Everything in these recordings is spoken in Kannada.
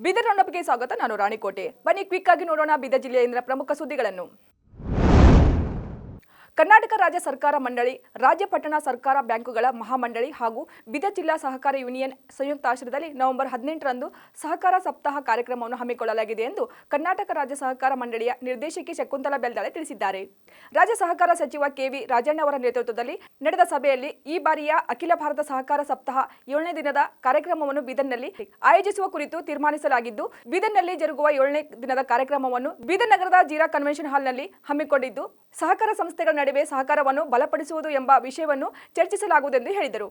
ಬೀದರ್ ರೌಂಡಪ್ಗೆ ಸ್ವಾಗತ. ನಾನು ರಾಣಿಕೋಟೆ. ಬನ್ನಿ ಕ್ವಿಕ್ ಆಗಿ ನೋಡೋಣ ಬೀದರ್ ಜಿಲ್ಲೆಯಿಂದ ಪ್ರಮುಖ ಸುದ್ದಿಗಳನ್ನು. ಕರ್ನಾಟಕ ರಾಜ್ಯ ಸರ್ಕಾರ ಮಂಡಳಿ, ರಾಜ್ಯ ಪಟ್ಟಣ ಸರ್ಕಾರ ಬ್ಯಾಂಕುಗಳ ಮಹಾಮಂಡಳಿ ಹಾಗೂ ಬೀದರ್ ಜಿಲ್ಲಾ ಸಹಕಾರ ಯೂನಿಯನ್ ಸಂಯುಕ್ತಾಶ್ರಯದಲ್ಲಿ ನವೆಂಬರ್ 18ರಂದು ಸಹಕಾರ ಸಪ್ತಾಹ ಕಾರ್ಯಕ್ರಮವನ್ನು ಹಮ್ಮಿಕೊಳ್ಳಲಾಗಿದೆ ಎಂದು ಕರ್ನಾಟಕ ರಾಜ್ಯ ಸಹಕಾರ ಮಂಡಳಿಯ ನಿರ್ದೇಶಕಿ ಶಕುಂತಲಾ ಬೆಲ್ದಾಳೆ ತಿಳಿಸಿದ್ದಾರೆ. ರಾಜ್ಯ ಸಹಕಾರ ಸಚಿವ ಕೆವಿ ರಾಜಣ್ಣ ಅವರ ನೇತೃತ್ವದಲ್ಲಿ ನಡೆದ ಸಭೆಯಲ್ಲಿ ಈ ಬಾರಿಯ ಅಖಿಲ ಭಾರತ ಸಹಕಾರ ಸಪ್ತಾಹ 7ನೇ ದಿನದ ಕಾರ್ಯಕ್ರಮವನ್ನು ಬೀದರ್ನಲ್ಲಿ ಆಯೋಜಿಸುವ ಕುರಿತು ತೀರ್ಮಾನಿಸಲಾಗಿದ್ದು, ಬೀದರ್ನಲ್ಲಿ ಜರುಗುವ 7ನೇ ದಿನದ ಕಾರ್ಯಕ್ರಮವನ್ನು ಬೀದರ್ ನಗರದ ಜೀರಾ ಕನ್ವೆನ್ಷನ್ ಹಾಲ್ನಲ್ಲಿ ಹಮ್ಮಿಕೊಂಡಿದ್ದು, ಸಹಕಾರ ಸಂಸ್ಥೆಗಳ ನಡುವೆ ಸಹಕಾರವನ್ನು ಬಲಪಡಿಸುವುದು ಎಂಬ ವಿಷಯವನ್ನು ಚರ್ಚಿಸಲಾಗುವುದೆಂದು ಹೇಳಿದರು.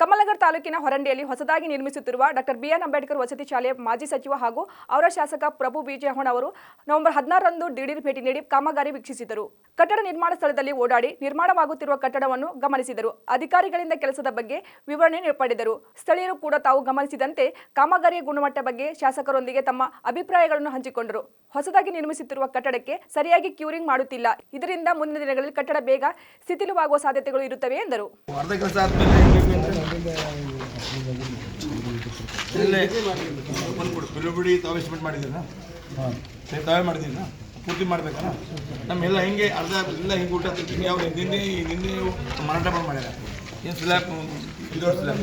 ಕಮಲನಗರ ತಾಲೂಕಿನ ಹೊರಂಡಿಯಲ್ಲಿ ಹೊಸದಾಗಿ ನಿರ್ಮಿಸುತ್ತಿರುವ ಡಾಕ್ಟರ್ ಬಿಆರ್ ಅಂಬೇಡ್ಕರ್ ವಸತಿ ಶಾಲೆಯ ಮಾಜಿ ಸಚಿವ ಹಾಗೂ ಅವರ ಶಾಸಕ ಪ್ರಭು ಬಿ ಚೌಹಾಣ್ ಅವರು ನವೆಂಬರ್ 16ರಂದು ದಿಢೀರ್ ಭೇಟಿ ನೀಡಿ ಕಾಮಗಾರಿ ವೀಕ್ಷಿಸಿದರು. ಕಟ್ಟಡ ನಿರ್ಮಾಣ ಸ್ಥಳದಲ್ಲಿ ಓಡಾಡಿ ನಿರ್ಮಾಣವಾಗುತ್ತಿರುವ ಕಟ್ಟಡವನ್ನು ಗಮನಿಸಿದರು. ಅಧಿಕಾರಿಗಳಿಂದ ಕೆಲಸದ ಬಗ್ಗೆ ವಿವರಣೆ ಪಡೆದರು. ಸ್ಥಳೀಯರು ಕೂಡ ತಾವು ಗಮನಿಸಿದಂತೆ ಕಾಮಗಾರಿಯ ಗುಣಮಟ್ಟ ಬಗ್ಗೆ ಶಾಸಕರೊಂದಿಗೆ ತಮ್ಮ ಅಭಿಪ್ರಾಯಗಳನ್ನು ಹಂಚಿಕೊಂಡರು. ಹೊಸದಾಗಿ ನಿರ್ಮಿಸುತ್ತಿರುವ ಕಟ್ಟಡಕ್ಕೆ ಸರಿಯಾಗಿ ಕ್ಯೂರಿಂಗ್ ಮಾಡುತ್ತಿಲ್ಲ. ಇದರಿಂದ ಮುಂದಿನ ದಿನಗಳಲ್ಲಿ ಕಟ್ಟಡ ಬೇಗ ಶಿಥಿಲವಾಗುವ ಸಾಧ್ಯತೆಗಳು ಇರುತ್ತವೆ ಎಂದರು. ತಾವೇ ಮಾಡಿದ್ದೀನ ಪೂರ್ತಿ ಮಾಡ್ಬೇಕಲ್ಲ. ನಮ್ಮೆಲ್ಲ ಹಿಂಗೆ ಅರ್ಧ ಎಲ್ಲ ಹಿಂಗೆ ಊಟ ತಿಂತೀನಿ. ಅವ್ರು ನಿನ್ನೆ ಮಾರಾಟ ಬಂದು ಮಾಡ್ಯಾರ. ಏನು ಸ್ಲ್ಯಾಬ್ ಇದು ಸ್ಲ್ಯಾಬ್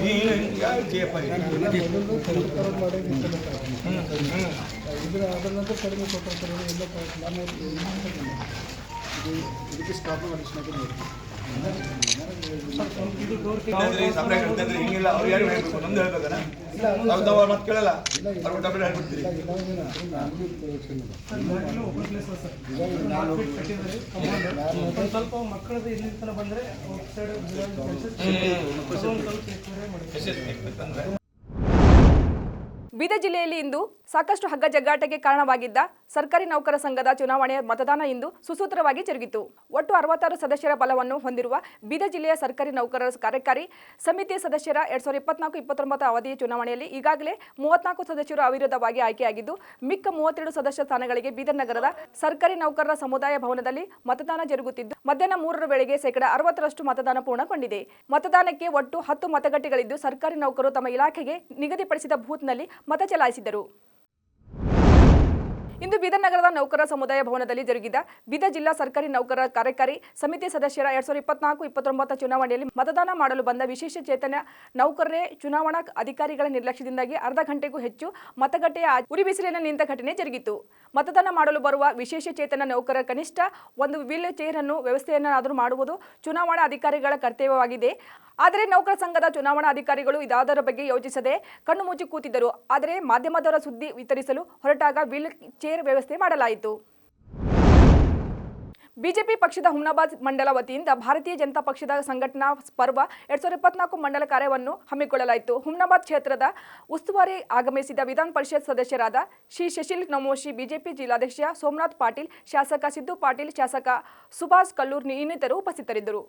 ಹಿಂಗಿಲ್ಲ. ಅವ್ರು ಯಾರು ಹೇಳ್ಬೇಕು, ನಮ್ದು ಹೇಳ್ಬೇಕಲ್ಲ. ನಾವು ಮತ್ತೆ ಕೇಳಲ್ಲ, ಅವ್ರು ಡಬ್ಬಲ್ ಹೇಳ್ಬಿಡ್ತೀರಿ. ಸ್ವಲ್ಪ ಮಕ್ಕಳದ್ದು ಇಲ್ಲಿ ತನಕ ಬಂದರೆ ಬೀದರ್ ಜಿಲ್ಲೆಯಲ್ಲಿ ಇಂದು ಸಾಕಷ್ಟು ಹಗ್ಗ ಜಗ್ಗಾಟಕ್ಕೆ ಕಾರಣವಾಗಿದ್ದ ಸರ್ಕಾರಿ ನೌಕರ ಸಂಘದ ಚುನಾವಣೆಯ ಮತದಾನ ಇಂದು ಸುಸೂತ್ರವಾಗಿ ಜರುಗಿತು. ಒಟ್ಟು 66 ಸದಸ್ಯರ ಬಲವನ್ನು ಹೊಂದಿರುವ ಬೀದರ್ ಜಿಲ್ಲೆಯ ಸರ್ಕಾರಿ ನೌಕರರ ಕಾರ್ಯಕಾರಿ ಸಮಿತಿಯ ಸದಸ್ಯರ 2024-29 ಅವಧಿಯ ಚುನಾವಣೆಯಲ್ಲಿ ಈಗಾಗಲೇ 34 ಸದಸ್ಯರು ಅವಿರೋಧವಾಗಿ ಆಯ್ಕೆಯಾಗಿದ್ದು, ಮಿಕ್ಕ 32 ಸದಸ್ಯ ಸ್ಥಾನಗಳಿಗೆ ಬೀದರ್ ನಗರದ ಸರ್ಕಾರಿ ನೌಕರರ ಸಮುದಾಯ ಭವನದಲ್ಲಿ ಮತದಾನ ಜರುಗುತ್ತಿದ್ದು, ಮಧ್ಯಾಹ್ನ 3 ವೇಳೆಗೆ 60% ಮತದಾನ ಪೂರ್ಣಗೊಂಡಿದೆ. ಮತದಾನಕ್ಕೆ ಒಟ್ಟು 10 ಮತಗಟ್ಟೆಗಳಿದ್ದು, ಸರ್ಕಾರಿ ನೌಕರರು ತಮ್ಮ ಇಲಾಖೆಗೆ ನಿಗದಿಪಡಿಸಿದ ಬೂತ್ನಲ್ಲಿ ಮತ ಚಲಾಯಿಸಿದರು. ಇಂದು ಬೀದರ್ ನಗರದ ನೌಕರರ ಸಮುದಾಯ ಭವನದಲ್ಲಿ ಜರುಗಿದ ಬೀದರ್ ಜಿಲ್ಲಾ ಸರ್ಕಾರಿ ನೌಕರರ ಕಾರ್ಯಕಾರಿ ಸಮಿತಿ ಸದಸ್ಯರ 2024-29 ಚುನಾವಣೆಯಲ್ಲಿ ಮತದಾನ ಮಾಡಲು ಬಂದ ವಿಶೇಷ ಚೇತನ ನೌಕರರೇ ಚುನಾವಣಾ ಅಧಿಕಾರಿಗಳ ನಿರ್ಲಕ್ಷ್ಯದಿಂದಾಗಿ ಅರ್ಧ ಗಂಟೆಗೂ ಹೆಚ್ಚು ಮತಗಟ್ಟೆಯ ಉರಿ ಬಿಸಿಲಿನ ನಿಂತ ಘಟನೆ ಜರುಗಿತು. ಮತದಾನ ಮಾಡಲು ಬರುವ ವಿಶೇಷ ಚೇತನ ನೌಕರರ ಕನಿಷ್ಠ ಒಂದು ವೀಲ್ ಚೇರ್ ಅನ್ನು ವ್ಯವಸ್ಥೆಯನ್ನಾದರೂ ಮಾಡುವುದು ಚುನಾವಣಾ ಅಧಿಕಾರಿಗಳ ಕರ್ತವ್ಯವಾಗಿದೆ. ಆದರೆ ನೌಕರ ಸಂಘದ ಚುನಾವಣಾ ಅಧಿಕಾರಿಗಳು ಇದಾದರ ಬಗ್ಗೆ ಯೋಚಿಸದೆ ಕಣ್ಣು ಮುಚ್ಚಿ ಕೂತಿದ್ದರು. ಆದರೆ ಮಾಧ್ಯಮದವರ ಸುದ್ದಿ ವಿತರಿಸಲು ಹೊರಟಾಗ ವೀಲ್ ಚೇರ್ ವ್ಯವಸ್ಥೆ ಮಾಡಲಾಯಿತು. ಬಿಜೆಪಿ ಪಕ್ಷದ ಹುಮ್ನಾಬಾದ್ ಮಂಡಲ ವತಿಯಿಂದ ಭಾರತೀಯ ಜನತಾ ಪಕ್ಷದ ಸಂಘಟನಾ ಪರ್ವ 2024 ಮಂಡಲ ಕಾರ್ಯವನ್ನು ಹಮ್ಮಿಕೊಳ್ಳಲಾಯಿತು. ಹುಮ್ನಾಬಾದ್ ಕ್ಷೇತ್ರದ ಉಸ್ತುವಾರಿ ಆಗಮಿಸಿದ ವಿಧಾನ ಪರಿಷತ್ ಸದಸ್ಯರಾದ ಶ್ರೀ ಶಶಿಲ್ ನಮೋಶಿ, ಬಿಜೆಪಿ ಜಿಲ್ಲಾಧ್ಯಕ್ಷ ಸೋಮನಾಥ್ ಪಾಟೀಲ್, ಶಾಸಕ ಸಿದ್ದು ಪಾಟೀಲ್, ಶಾಸಕ ಸುಭಾಷ್ ಕಲ್ಲೂರ್ ಇನ್ನಿತರರು ಉಪಸ್ಥಿತರಿದ್ದರು.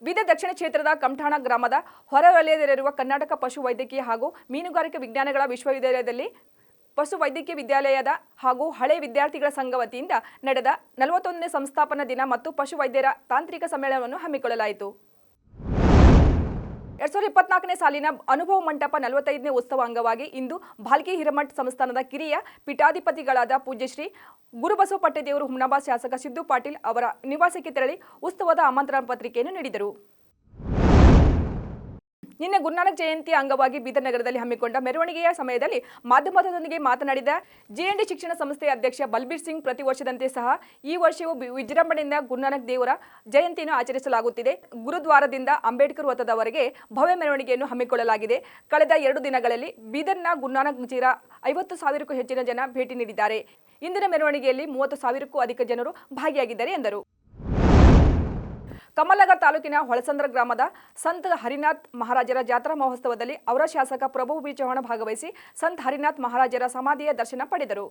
ಬೀದರ್ ದಕ್ಷಿಣ ಕ್ಷೇತ್ರದ ಕಮಠಾಣ ಗ್ರಾಮದ ಹೊರವಲಯದಲ್ಲಿರುವ ಕರ್ನಾಟಕ ಪಶು ವೈದ್ಯಕೀಯ ಹಾಗೂ ಮೀನುಗಾರಿಕೆ ವಿಜ್ಞಾನಗಳ ವಿಶ್ವವಿದ್ಯಾಲಯದಲ್ಲಿ ಪಶು ವೈದ್ಯಕೀಯ ವಿದ್ಯಾಲಯದ ಹಾಗೂ ಹಳೆ ವಿದ್ಯಾರ್ಥಿಗಳ ಸಂಘ ವತಿಯಿಂದ ನಡೆದ 41ನೇ ಸಂಸ್ಥಾಪನಾ ದಿನ ಮತ್ತು ಪಶು ವೈದ್ಯರ ತಾಂತ್ರಿಕ ಸಮ್ಮೇಳನವನ್ನು ಹಮ್ಮಿಕೊಳ್ಳಲಾಯಿತು. 2024ನೇ ಸಾಲಿನ ಅನುಭವ ಮಂಟಪ 45ನೇ ಉತ್ಸವ ಅಂಗವಾಗಿ ಇಂದು ಭಾಲ್ಕಿ ಹಿರೇಮಠ್ ಸಂಸ್ಥಾನದ ಕಿರಿಯ ಪೀಠಾಧಿಪತಿಗಳಾದ ಪೂಜ್ಯ ಶ್ರೀ ಗುರುಬಸವ ಪಟ್ಟದೇವರು ಹುಮ್ನಾಬಾದ್ ಶಾಸಕ ಸಿದ್ದು ಪಾಟೀಲ್ ಅವರ ನಿವಾಸಕ್ಕೆ ತೆರಳಿ ಉತ್ಸವದ ಆಮಂತ್ರಣ ಪತ್ರಿಕೆಯನ್ನು ನೀಡಿದರು. ನಿನ್ನೆ ಗುರುನಾನಕ್ ಜಯಂತಿ ಅಂಗವಾಗಿ ಬೀದರ್ ನಗರದಲ್ಲಿ ಹಮ್ಮಿಕೊಂಡ ಮೆರವಣಿಗೆಯ ಸಮಯದಲ್ಲಿ ಮಾಧ್ಯಮದೊಂದಿಗೆ ಮಾತನಾಡಿದ ಜೆಎನ್ಡಿ ಶಿಕ್ಷಣ ಸಂಸ್ಥೆಯ ಅಧ್ಯಕ್ಷ ಬಲ್ಬೀರ್ ಸಿಂಗ್, ಪ್ರತಿ ವರ್ಷದಂತೆ ಸಹ ಈ ವರ್ಷವೂ ವಿಜೃಂಭಣೆಯಿಂದ ಗುರುನಾನಕ್ ದೇವರ ಜಯಂತಿಯನ್ನು ಆಚರಿಸಲಾಗುತ್ತಿದೆ. ಗುರುದ್ವಾರದಿಂದ ಅಂಬೇಡ್ಕರ್ ವೃತ್ತದವರೆಗೆ ಭವ್ಯ ಮೆರವಣಿಗೆಯನ್ನು ಹಮ್ಮಿಕೊಳ್ಳಲಾಗಿದೆ. ಕಳೆದ 2 ದಿನಗಳಲ್ಲಿ ಬೀದರ್ನ ಗುರುನಾನಕ್ ಜೀರಾ 50,000ಕ್ಕೂ ಹೆಚ್ಚಿನ ಜನ ಭೇಟಿ ನೀಡಿದ್ದಾರೆ. ಇಂದಿನ ಮೆರವಣಿಗೆಯಲ್ಲಿ 30,000ಕ್ಕೂ ಅಧಿಕ ಜನರು ಭಾಗಿಯಾಗಿದ್ದಾರೆ ಎಂದರು. ಕಮಲನಗರ ತಾಲೂಕಿನ ಹೊಳಸಂದ್ರ ಗ್ರಾಮದ ಸಂತ ಹರಿನಾಥ್ ಮಹಾರಾಜರ ಜಾತ್ರಾ ಮಹೋತ್ಸವದಲ್ಲಿ ಅವರ ಶಾಸಕ ಪ್ರಭು ಬಿ ಚೌಹಾಣ್ ಭಾಗವಹಿಸಿ ಸಂತ ಹರಿನಾಥ್ ಮಹಾರಾಜರ ಸಮಾಧಿಯ ದರ್ಶನ ಪಡೆದರು.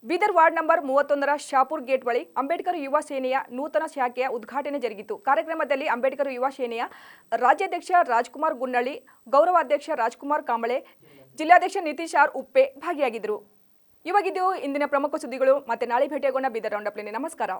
ಬೀದರ್ ವಾರ್ಡ್ ನಂಬರ್ 31ರ ಶಾಪುರ್ ಗೇಟ್ ಬಳಿ ಅಂಬೇಡ್ಕರ್ ಯುವ ಸೇನೆಯ ನೂತನ ಶಾಖೆಯ ಉದ್ಘಾಟನೆ ಜರುಗಿತು. ಕಾರ್ಯಕ್ರಮದಲ್ಲಿ ಅಂಬೇಡ್ಕರ್ ಯುವ ಸೇನೆಯ ರಾಜ್ಯಾಧ್ಯಕ್ಷ ರಾಜ್ಕುಮಾರ್ ಗುನ್ನಳ್ಳಿ, ಗೌರವಾಧ್ಯಕ್ಷ ರಾಜ್ಕುಮಾರ್ ಕಾಂಬಳೆ, ಜಿಲ್ಲಾಧ್ಯಕ್ಷ ನಿತೀಶ್ ಆರ್ ಉಪ್ಪೆ ಭಾಗಿಯಾಗಿದ್ದರು. ಇವಾಗಿದ್ದು ಇಂದಿನ ಪ್ರಮುಖ ಸುದ್ದಿಗಳು. ಮತ್ತೆ ನಾಳೆ ಭೇಟಿಯಾಗೋಣ. ಬೀದರ್ ರೌಂಡಪ್ನಲ್ಲಿ. ನಮಸ್ಕಾರ.